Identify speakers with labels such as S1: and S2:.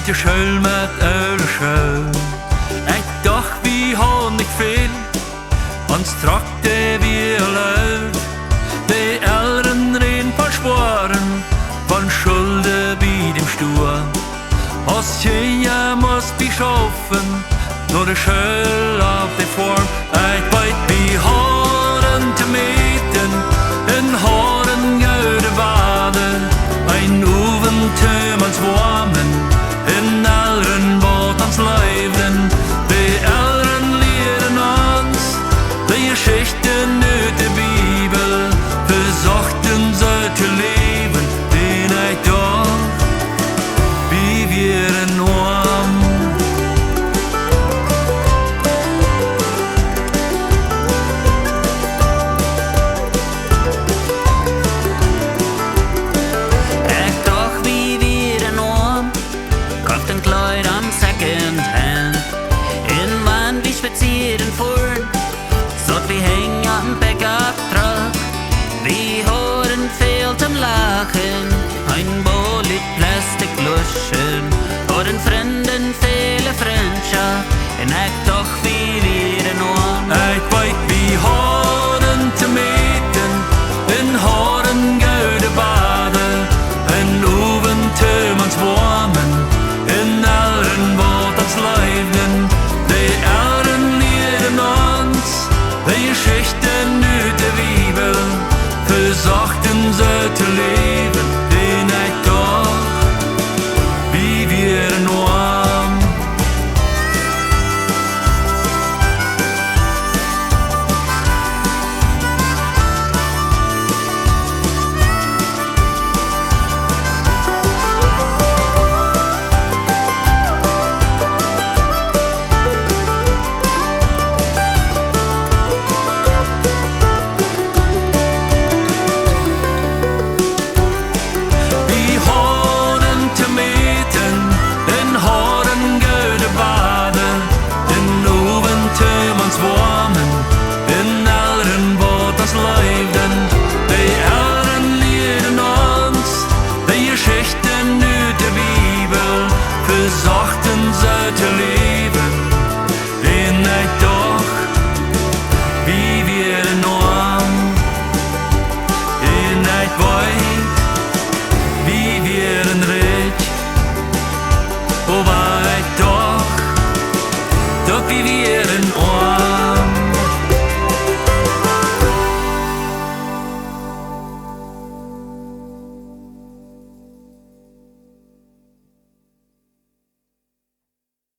S1: je schul met oude schul. Ik dacht wie had ik veel, ons trakte wie luid. De Eltern reden paar Sporen von Schulde bei dem Stur. Als je moest beschaffen, nur de Schul auf de Form. Ik weet wie Horen te meten, in Horen gouden waden. Ein Uventum als Warmen, in Eltern wat ons leefden. De Eltern leeren ons, de Geschichten uit de Bibel. Verzochten ze te leven, den ik dacht, wie wir in Ohren.
S2: Second hand. In man wie spazieren fuhren, sot wie hängen am Backup-Truck. Wir hören viel zum Lachen, ein Bolit Plastikluschen, hören Freunden viele Freundschaft, en ich doch wie wir nur.
S1: Ich weet wie Horen te meten, in Horen gouden baden, en Uventum ans Warmen. In Eltern wat ons leefden, de Eltern leerden ons, de Geschichten uit de Bibel, verzochten ze te leven, den ik dacht, wie wir nur arm. Verzochten ze te leven, den ik dacht, wie wir norm. En ik weet, wie wir rich, aber ik dacht, wie wir arm.